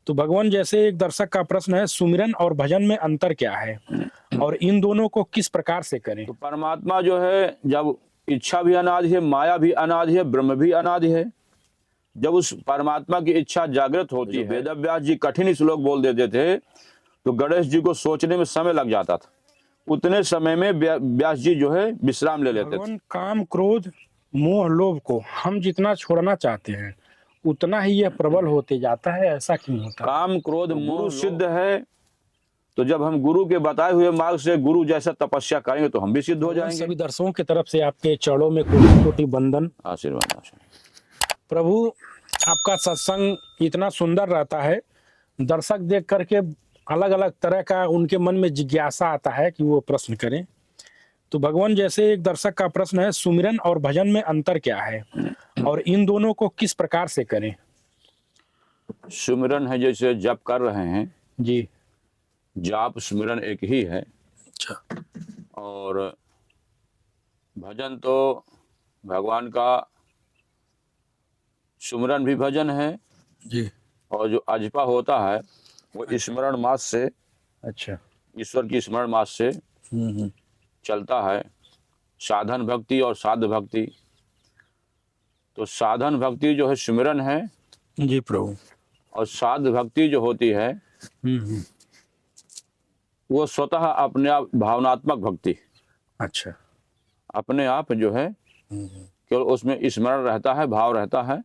तो भगवान जैसे एक दर्शक का प्रश्न है, सुमिरन और भजन में अंतर क्या है और इन दोनों को किस प्रकार से करें? तो परमात्मा जो है, जब इच्छा भी अनादि है, माया भी अनादि है, ब्रह्म भी अनादि है। जब उस परमात्मा की इच्छा जागृत होती है, वेदव्यास जी कठिन श्लोक बोल देते थे तो गणेश जी को सोचने में समय लग जाता था। उतने समय में व्यास जी जो है विश्राम ले लेते थे। भगवान काम, क्रोध, मोह, लोभ को हम जितना छोड़ना चाहते हैं उतना ही यह प्रबल होते जाता है, ऐसा क्यों होता है? काम, क्रोध, मोह सिद्ध है, तो जब हम गुरु के बताए हुए मार्ग से गुरु जैसा तपस्या करेंगे तो हम भी सिद्ध हो जाएंगे। सभी दर्शकों की तरफ से आपके चरणों में कोटि कोटि वंदन, आशीर्वाद। प्रभु आपका सत्संग इतना सुंदर रहता है, दर्शक देख करके अलग अलग तरह का उनके मन में जिज्ञासा आता है कि वो प्रश्न करें। तो भगवान जैसे एक दर्शक का प्रश्न है, सुमिरन और भजन में अंतर क्या है और इन दोनों को किस प्रकार से करें? सुमिरन है जैसे जप कर रहे हैं जी, जाप सुमिरन एक ही है। अच्छा। और भजन तो भगवान का सुमिरन भी भजन है जी, और जो अजपा होता है वो स्मरण मास से, अच्छा, ईश्वर की स्मरण मास से चलता है। साधन भक्ति और साध भक्ति, तो साधन भक्ति जो है सुमिरन है जी प्रभु, और साध भक्ति जो होती है वो स्वतः अपने आप भावनात्मक भक्ति, अच्छा, अपने आप जो है केवल उसमें स्मरण रहता है, भाव रहता है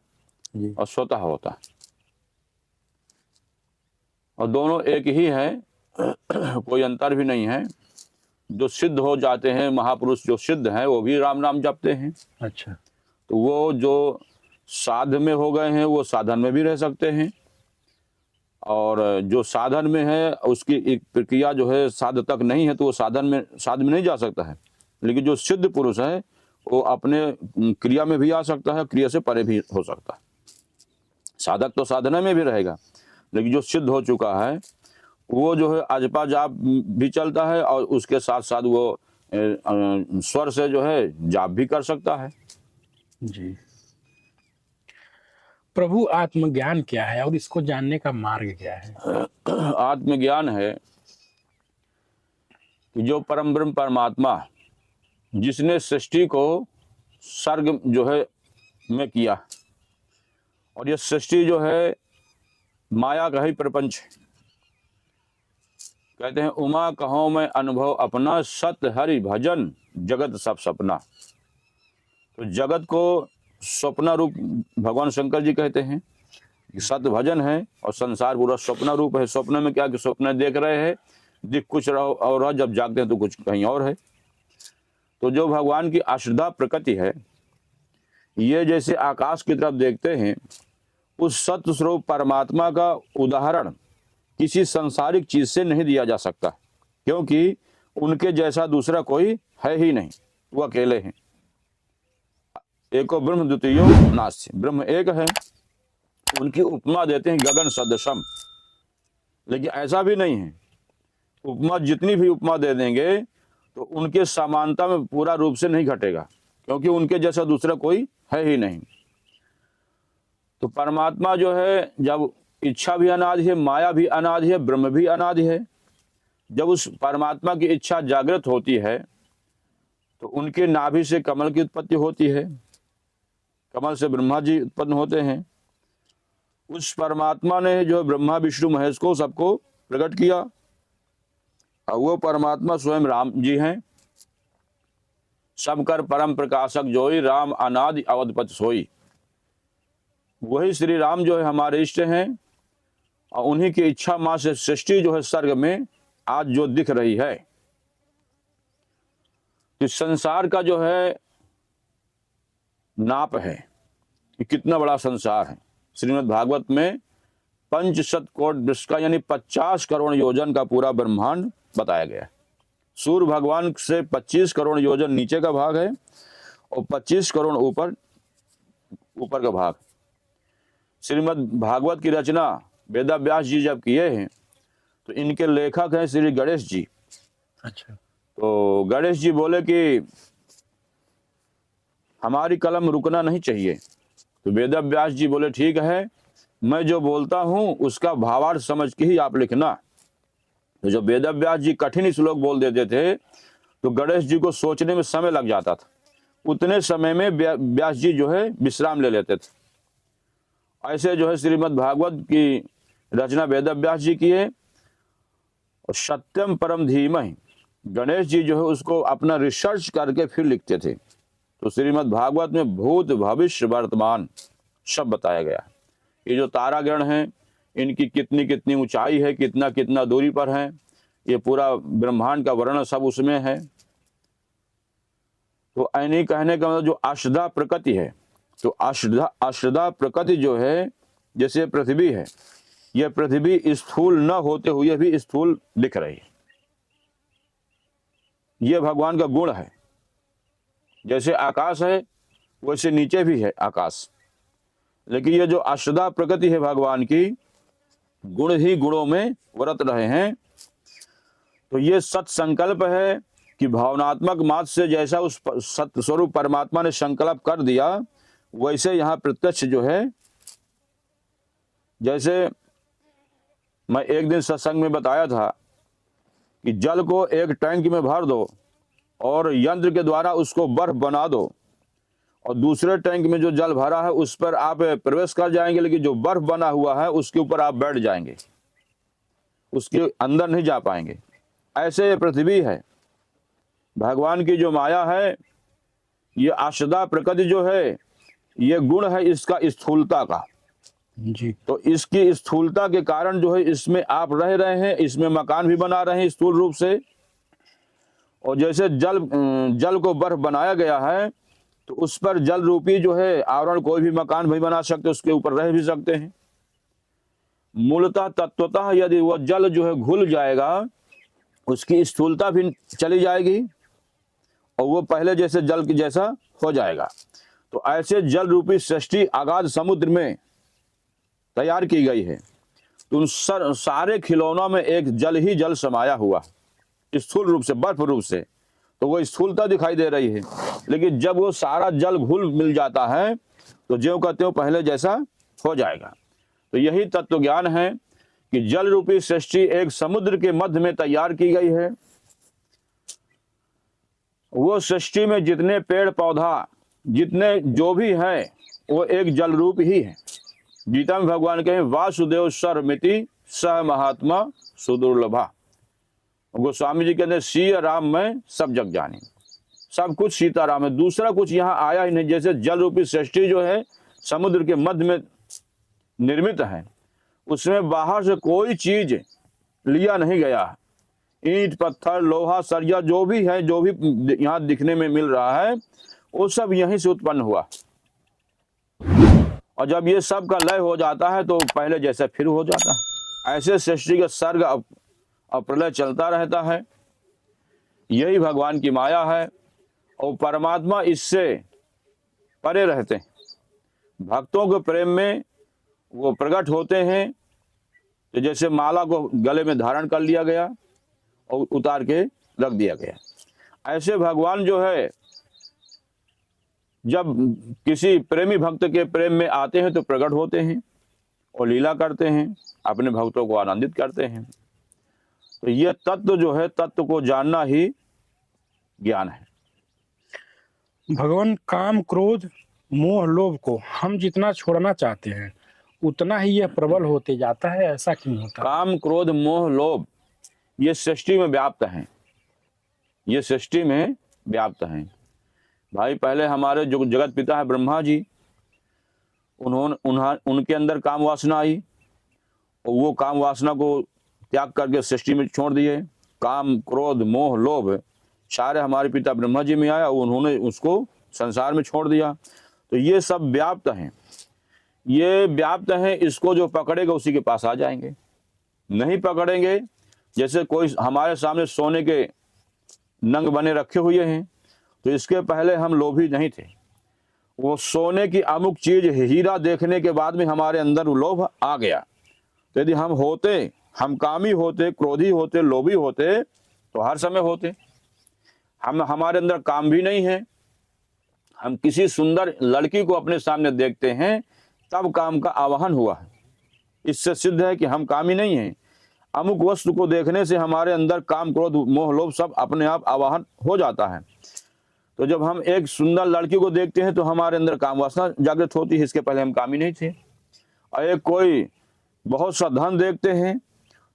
जी, और स्वतः होता है। और दोनों एक ही है, कोई अंतर भी नहीं है। जो सिद्ध हो जाते हैं महापुरुष, जो सिद्ध हैं वो भी राम नाम जपते हैं। अच्छा, तो वो जो साध में हो गए हैं वो साधन में भी रह सकते हैं, और जो साधन में है उसकी एक प्रक्रिया जो है साध तक नहीं है तो वो साध में नहीं जा सकता है। लेकिन जो सिद्ध पुरुष है वो अपने क्रिया में भी आ सकता है, क्रिया से परे भी हो सकता है। साधक तो साधना में भी रहेगा, लेकिन जो सिद्ध हो चुका है वो जो है अजपा जाप भी चलता है और उसके साथ साथ वो स्वर से जो है जाप भी कर सकता है। जी। प्रभु आत्मज्ञान क्या है और इसको जानने का मार्ग क्या है? आत्मज्ञान है कि जो परम ब्रह्म परमात्मा जिसने सृष्टि को सर्ग जो है में किया, और ये सृष्टि जो है माया का ही प्रपंच है। कहते हैं उमा कहो मैं अनुभव अपना, सत हरि भजन जगत सब सपना। तो जगत को स्वप्न रूप भगवान शंकर जी कहते हैं कि सत भजन है और संसार पूरा स्वप्न रूप है। स्वप्न में क्या कि स्वप्न देख रहे हैं, दिख कुछ रहो और जब जागते हैं तो कुछ कहीं और है। तो जो भगवान की अश्रद्धा प्रकृति है, ये जैसे आकाश की तरफ देखते हैं, उस सत्य स्वरूप परमात्मा का उदाहरण किसी सांसारिक चीज से नहीं दिया जा सकता, क्योंकि उनके जैसा दूसरा कोई है ही नहीं, वो अकेले हैं। एको ब्रह्म द्वितीयो नास्ति, ब्रह्म एक है। उनकी उपमा देते हैं गगन सदृशम, लेकिन ऐसा भी नहीं है। उपमा जितनी भी उपमा दे देंगे तो उनके समानता में पूरा रूप से नहीं घटेगा, क्योंकि उनके जैसा दूसरा कोई है ही नहीं। तो परमात्मा जो है, जब इच्छा भी अनादि है, माया भी अनादि है, ब्रह्म भी अनादि है। जब उस परमात्मा की इच्छा जागृत होती है तो उनके नाभि से कमल की उत्पत्ति होती है, कमल से ब्रह्मा जी उत्पन्न होते हैं। उस परमात्मा ने जो ब्रह्मा विष्णु महेश को सबको प्रकट किया, और वो परमात्मा स्वयं राम जी हैं। सबकर परम प्रकाशक जोई, राम अनादि अवधपति सोई। वही श्री राम जो है हमारे इष्ट हैं, और उन्हीं की इच्छा मां से सृष्टि जो है स्वर्ग में आज जो दिख रही है। तो संसार का जो है नाप है कि कितना बड़ा संसार है। श्रीमद् भागवत में 500 कोट वृष का यानी 50 करोड़ योजन का पूरा ब्रह्मांड बताया गया है। सूर्य भगवान से 25 करोड़ योजन नीचे का भाग है और 25 करोड़ ऊपर का भाग। श्रीमद् भागवत की रचना वेदव्यास जी जब किए हैं तो इनके लेखक हैं श्री गणेश जी। अच्छा, तो गणेश जी बोले कि हमारी कलम रुकना नहीं चाहिए। तो वेदव्यास जी बोले ठीक है, मैं जो बोलता हूं उसका भावार्थ समझ के ही आप लिखना। तो जो वेदव्यास जी कठिन श्लोक बोल देते थे तो गणेश जी को सोचने में समय लग जाता था, उतने समय में व्यास जी जो है विश्राम ले लेते थे। ऐसे जो है श्रीमद् भागवत की रचना वेदव्यास जी की है, और सत्यम परम धीमहि गणेश जी जो है उसको अपना रिसर्च करके फिर लिखते थे। तो श्रीमद् भागवत में भूत भविष्य वर्तमान सब बताया गया। ये जो तारागण हैं इनकी कितनी कितनी ऊंचाई है, कितना कितना दूरी पर है, ये पूरा ब्रह्मांड का वर्णन सब उसमें है। तो ऐनी कहने का मतलब जो अष्टधा प्रकृति है, तो अष्टधा प्रकृति जो है, जैसे पृथ्वी है, यह पृथ्वी स्थूल न होते हुए भी स्थूल दिख रही है। यह भगवान का गुण है। जैसे आकाश है वैसे नीचे भी है आकाश, लेकिन ये जो अष्टधा प्रकृति है भगवान की, गुण ही गुणों में वर्त रहे हैं। तो ये सत संकल्प है कि भावनात्मक मात्र से जैसा उस सत्य स्वरूप परमात्मा ने संकल्प कर दिया, वैसे यहाँ प्रत्यक्ष जो है, जैसे मैं एक दिन सत्संग में बताया था कि जल को एक टैंक में भर दो और यंत्र के द्वारा उसको बर्फ बना दो, और दूसरे टैंक में जो जल भरा है उस पर आप प्रवेश कर जाएंगे, लेकिन जो बर्फ बना हुआ है उसके ऊपर आप बैठ जाएंगे, उसके अंदर नहीं जा पाएंगे। ऐसे ये पृथ्वी है, भगवान की जो माया है, ये अष्टधा प्रकृति जो है, ये गुण है इसका स्थूलता का जी। तो इसकी स्थूलता के कारण जो है इसमें आप रह रहे हैं, इसमें मकान भी बना रहे हैं स्थूल रूप से। और जैसे जल को बर्फ बनाया गया है, तो उस पर जल रूपी जो है आवरण कोई भी मकान भी बना सकते, उसके ऊपर रह भी सकते हैं। मूलतः तत्वतः यदि वो जल जो है घुल जाएगा, उसकी स्थूलता भी चली जाएगी और वो पहले जैसे जल की जैसा हो जाएगा। तो ऐसे जल रूपी सृष्टि अगाध समुद्र में तैयार की गई है। तो उन सारे खिलौनों में एक जल ही जल समाया हुआ स्थूल रूप से, बर्फ रूप से, तो वो स्थूलता दिखाई दे रही है। लेकिन जब वो सारा जल घुल मिल जाता है तो ज्यों कहते हो पहले जैसा हो जाएगा। तो यही तत्व ज्ञान है कि जल रूपी सृष्टि एक समुद्र के मध्य में तैयार की गई है। वो सृष्टि में जितने पेड़ पौधा, जितने जो भी है, वो एक जल रूप ही है। गीता में भगवान कहें वासुदेव सर्वमिति सह महात्मा सुदुर्लभा। गोस्वामी जी कहते सिया राम में सब जग जानी, सब कुछ सीताराम है, दूसरा कुछ यहाँ आया ही नहीं। जैसे जल रूपी सृष्टि जो है समुद्र के मध्य में निर्मित है, उसमें बाहर से कोई चीज लिया नहीं गया। ईंट पत्थर लोहा सरिया जो भी है, जो भी यहाँ दिखने में मिल रहा है, वो सब यहीं से उत्पन्न हुआ। और जब ये सब का लय हो जाता है तो पहले जैसे फिर हो जाता है। ऐसे सृष्टि का सर्ग और प्रलय चलता रहता है। यही भगवान की माया है और परमात्मा इससे परे रहते हैं। भक्तों के प्रेम में वो प्रकट होते हैं। तो जैसे माला को गले में धारण कर लिया गया और उतार के रख दिया गया, ऐसे भगवान जो है जब किसी प्रेमी भक्त के प्रेम में आते हैं तो प्रकट होते हैं और लीला करते हैं, अपने भक्तों को आनंदित करते हैं। तो यह तत्व जो है, तत्व को जानना ही ज्ञान है। भगवान काम क्रोध मोह लोभ को हम जितना छोड़ना चाहते हैं उतना ही यह प्रबल होते जाता है, ऐसा क्यों होता है? काम क्रोध मोह लोभ ये सृष्टि में व्याप्त हैं, ये सृष्टि में व्याप्त हैं। भाई पहले हमारे जो जगत पिता है ब्रह्मा जी, उनके अंदर काम वासना आई और वो काम वासना को त्याग करके सृष्टि में छोड़ दिए। काम क्रोध मोह लोभ सारे हमारे पिता ब्रह्मा जी में आया, उन्होंने उसको संसार में छोड़ दिया। तो ये सब व्याप्त हैं, ये व्याप्त हैं। इसको जो पकड़ेगा उसी के पास आ जाएंगे। नहीं पकड़ेंगे, जैसे कोई हमारे सामने सोने के नंग बने रखे हुए हैं, तो इसके पहले हम लोभी नहीं थे। वो सोने की अमुक चीज हीरा देखने के बाद में हमारे अंदर लोभ आ गया। तो यदि हम कामी होते, क्रोधी होते, लोभी होते तो हर समय होते। हमारे अंदर काम भी नहीं है। हम किसी सुंदर लड़की को अपने सामने देखते हैं तब काम का आवाहन हुआ है। इससे सिद्ध है कि हम कामी नहीं हैं। अमुक वस्तु को देखने से हमारे अंदर काम क्रोध मोह लोभ सब अपने आप आवाहन हो जाता है। तो जब हम एक सुंदर लड़की को देखते हैं तो हमारे अंदर काम वासना जागृत होती है, इसके पहले हम कामी नहीं थे। और एक कोई बहुत सा धन देखते हैं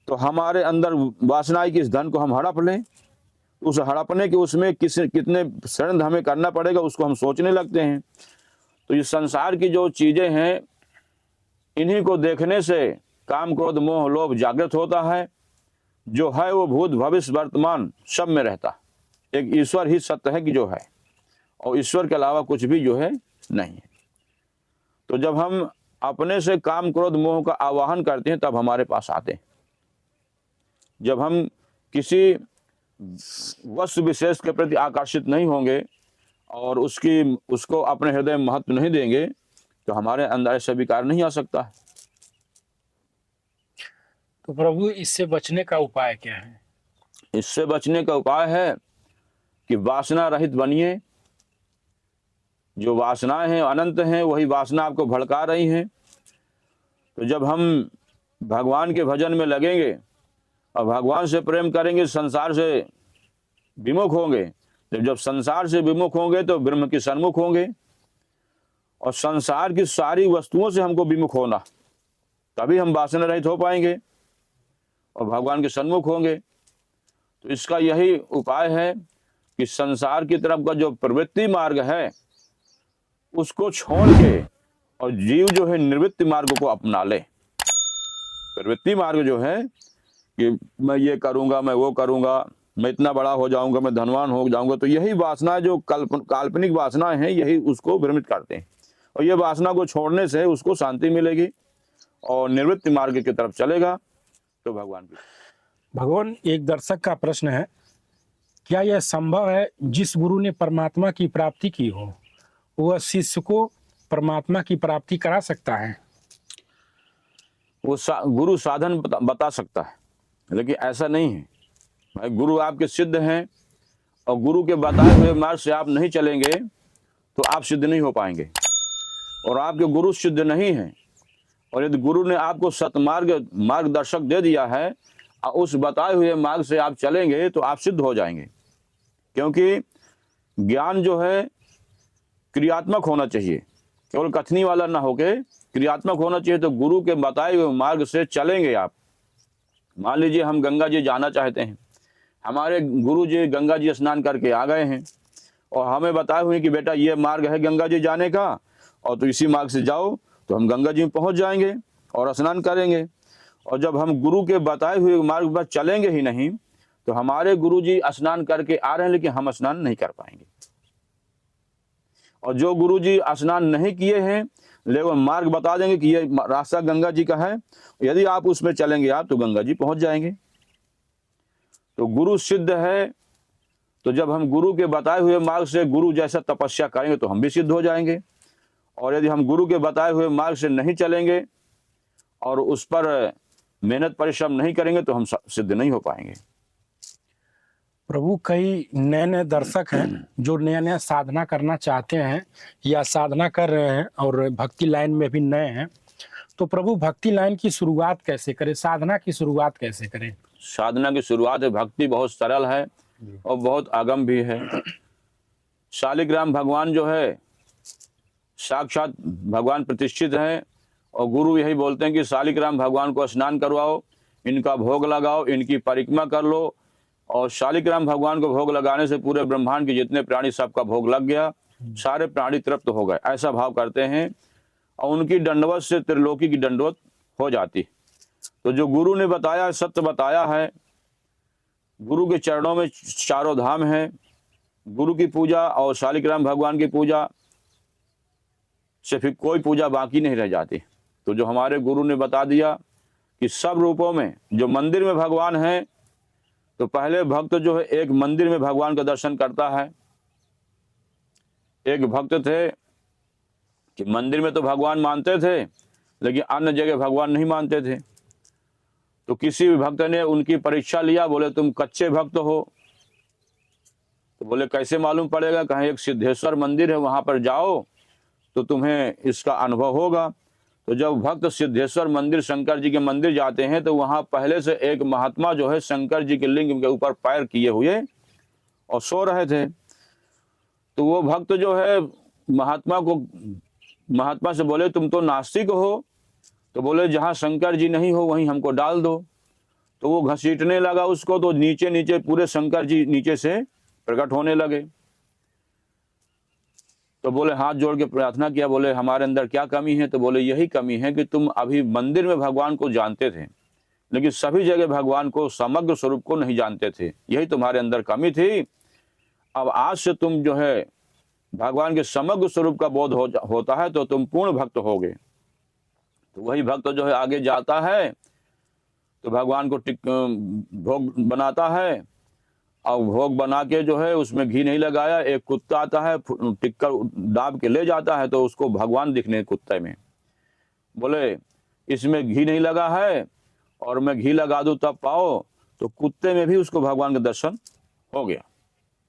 तो हमारे अंदर वासना आई कि इस धन को हम हड़प लें। उस हड़पने के उसमें कितने षड्यंत्र हमें करना पड़ेगा उसको हम सोचने लगते हैं। तो ये संसार की जो चीजें हैं इन्हीं को देखने से काम क्रोध मोह लोभ जागृत होता है। जो है वो भूत भविष्य वर्तमान सब में रहता है। एक ईश्वर ही सत्य है कि जो है, और ईश्वर के अलावा कुछ भी जो है नहीं है। तो जब हम अपने से काम क्रोध मोह का आवाहन करते हैं तब हमारे पास आते हैं। जब हम किसी वस्तु विशेष के प्रति आकर्षित नहीं होंगे और उसको अपने हृदय में महत्व नहीं देंगे तो हमारे अंदर ऐसा विकार नहीं आ सकता है। तो प्रभु इससे बचने का उपाय क्या है? इससे बचने का उपाय है कि वासना रहित बनिए। जो वासनाएं हैं अनंत हैं, वही वासना आपको भड़का रही हैं। तो जब हम भगवान के भजन में लगेंगे और भगवान से प्रेम करेंगे, संसार से विमुख होंगे। जब संसार से विमुख होंगे तो ब्रह्म के सन्मुख होंगे, और संसार की सारी वस्तुओं से हमको विमुख होना, तभी हम वासना रहित हो पाएंगे और भगवान के सन्मुख होंगे। तो इसका यही उपाय है कि संसार की तरफ का जो प्रवृत्ति मार्ग है उसको छोड़ के और जीव जो है निवृत्ति मार्ग को अपना ले। प्रवृत्ति मार्ग जो है कि मैं ये करूंगा, मैं वो करूंगा, मैं इतना बड़ा हो जाऊंगा, मैं धनवान हो जाऊंगा, तो यही वासना जो काल्पनिक वासनाएं हैं यही उसको भ्रमित करते हैं। और ये वासना को छोड़ने से उसको शांति मिलेगी और निवृत्ति मार्ग की तरफ चलेगा। तो भगवान, एक दर्शक का प्रश्न है, क्या यह संभव है जिस गुरु ने परमात्मा की प्राप्ति की हो वह शिष्य को परमात्मा की प्राप्ति करा सकता है? वो गुरु साधन बता सकता है, लेकिन ऐसा नहीं है। भाई गुरु आपके सिद्ध हैं और गुरु के बताए हुए मार्ग से आप नहीं चलेंगे तो आप सिद्ध नहीं हो पाएंगे। और आपके गुरु सिद्ध नहीं है और यदि गुरु ने आपको मार्गदर्शक दे दिया है और उस बताए हुए मार्ग से आप चलेंगे तो आप सिद्ध हो जाएंगे। क्योंकि ज्ञान जो है क्रियात्मक होना चाहिए, केवल कथनी वाला ना होके क्रियात्मक होना चाहिए। तो गुरु के बताए हुए मार्ग से चलेंगे आप। मान लीजिए हम गंगा जी जाना चाहते हैं, हमारे गुरु जी गंगा जी स्नान करके आ गए हैं और हमें बताए हुए कि बेटा ये मार्ग है गंगा जी जाने का और तो इसी मार्ग से जाओ, तो हम गंगा जी में पहुंच जाएंगे और स्नान करेंगे। और जब हम गुरु के बताए हुए मार्ग पर चलेंगे ही नहीं तो हमारे गुरु जी स्नान करके आ रहे हैं लेकिन हम स्नान नहीं कर पाएंगे। और जो गुरु जी स्नान नहीं किए हैं लेकिन मार्ग बता देंगे कि ये रास्ता गंगा जी का है, यदि आप उसमें चलेंगे आप तो गंगा जी पहुंच जाएंगे। तो गुरु सिद्ध है। तो जब हम गुरु के बताए हुए मार्ग से गुरु जैसा तपस्या करेंगे तो हम भी सिद्ध हो जाएंगे। और यदि हम गुरु के बताए हुए मार्ग से नहीं चलेंगे और उस पर मेहनत परिश्रम नहीं करेंगे तो हम सिद्ध नहीं हो पाएंगे। प्रभु, कई नए नए दर्शक हैं जो नया नया साधना करना चाहते हैं या साधना कर रहे हैं और भक्ति लाइन में भी नए हैं, तो प्रभु भक्ति लाइन की शुरुआत कैसे करें, साधना की शुरुआत कैसे करें? साधना की शुरुआत है, भक्ति बहुत सरल है और बहुत अगम भी है। शालिग्राम भगवान जो है साक्षात भगवान प्रतिष्ठित हैं और गुरु यही बोलते हैं कि शालिग्राम भगवान को स्नान करवाओ, इनका भोग लगाओ, इनकी परिक्रमा कर लो। और शालिग्राम भगवान को भोग लगाने से पूरे ब्रह्मांड के जितने प्राणी सबका भोग लग गया, सारे प्राणी तृप्त हो गए, ऐसा भाव करते हैं। और उनकी दंडवत से त्रिलोकी की दंडवत हो जाती। तो जो गुरु ने बताया, सत्य बताया है, गुरु के चरणों में चारों धाम है। गुरु की पूजा और शालिग्राम भगवान की पूजा से फिर कोई पूजा बाकी नहीं रह जाती। तो जो हमारे गुरु ने बता दिया कि सब रूपों में जो मंदिर में भगवान है, तो पहले भक्त जो है एक मंदिर में भगवान का दर्शन करता है। एक भक्त थे कि मंदिर में तो भगवान मानते थे लेकिन अन्य जगह भगवान नहीं मानते थे। तो किसी भी भक्त ने उनकी परीक्षा लिया, बोले तुम कच्चे भक्त हो। तो बोले कैसे मालूम पड़ेगा? कहीं एक सिद्धेश्वर मंदिर है, वहां पर जाओ तो तुम्हें इसका अनुभव होगा। तो जब भक्त सिद्धेश्वर मंदिर, शंकर जी के मंदिर जाते हैं, तो वहां पहले से एक महात्मा जो है शंकर जी के लिंग के ऊपर पैर किए हुए और सो रहे थे। तो वो भक्त जो है महात्मा से बोले, तुम तो नास्तिक हो। तो बोले, जहां शंकर जी नहीं हो वहीं हमको डाल दो। तो वो घसीटने लगा उसको, तो नीचे नीचे पूरे शंकर जी नीचे से प्रकट होने लगे। तो बोले, हाथ जोड़ के प्रार्थना किया, बोले हमारे अंदर क्या कमी है? तो बोले, यही कमी है कि तुम अभी मंदिर में भगवान को जानते थे, लेकिन सभी जगह भगवान को, समग्र स्वरूप को नहीं जानते थे। यही तुम्हारे अंदर कमी थी। अब आज से तुम जो है भगवान के समग्र स्वरूप का बोध होता है तो तुम पूर्ण भक्त होगे। तो वही भक्त जो है आगे जाता है, तो भगवान को भोग बनाता है, और भोग बना के जो है उसमें घी नहीं लगाया, एक कुत्ता आता है, टिक्का दाब के ले जाता है, तो उसको भगवान दिखने कुत्ते में। बोले, इसमें घी नहीं लगा है और मैं घी लगा दूं तब पाओ। तो कुत्ते में भी उसको भगवान का दर्शन हो गया।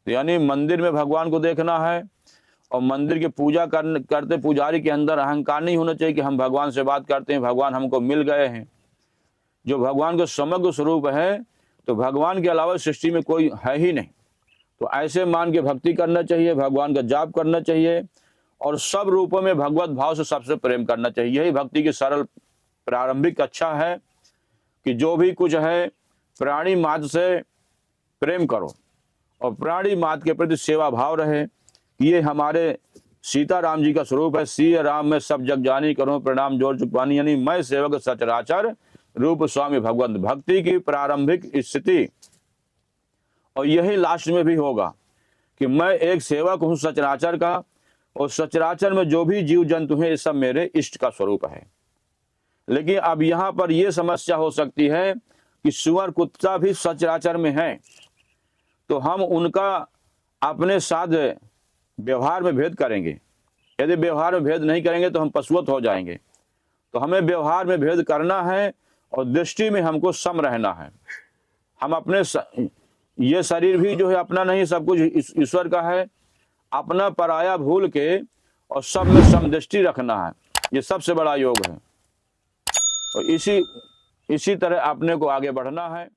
तो यानी मंदिर में भगवान को देखना है, और मंदिर की पूजा करते पुजारी के अंदर अहंकार नहीं होना चाहिए कि हम भगवान से बात करते हैं, भगवान हमको मिल गए हैं। जो भगवान का समग्र स्वरूप है, तो भगवान के अलावा सृष्टि में कोई है ही नहीं। तो ऐसे मान के भक्ति करना चाहिए, भगवान का जाप करना चाहिए, और सब रूपों में भगवत भाव से सबसे प्रेम करना चाहिए। यही भक्ति की सरल प्रारंभिक कक्षा है कि जो भी कुछ है प्राणी मात्र से प्रेम करो, और प्राणी मात्र के प्रति सेवा भाव रहे। ये हमारे सीताराम जी का स्वरूप है। सिय राम में सब जग जानी, करूं प्रणाम जोर चुकवानी। यानी मैं सेवक सचराचर, रूप स्वामी भगवंत। भक्ति की प्रारंभिक स्थिति, और यही लास्ट में भी होगा कि मैं एक सेवक हूं सचराचर का, और सचराचर में जो भी जीव जंतु हैं ये सब मेरे इष्ट का स्वरूप है। लेकिन अब यहाँ पर यह समस्या हो सकती है कि सुअर कुत्ता भी सचराचर में है, तो हम उनका अपने साथ व्यवहार में भेद करेंगे। यदि व्यवहार में भेद नहीं करेंगे तो हम पशुवत हो जाएंगे। तो हमें व्यवहार में भेद करना है, और दृष्टि में हमको सम रहना है। हम अपने ये शरीर भी जो है अपना नहीं, सब कुछ ईश्वर का है। अपना पराया भूल के और सब में समदृष्टि रखना है, ये सबसे बड़ा योग है। और इसी तरह अपने को आगे बढ़ना है।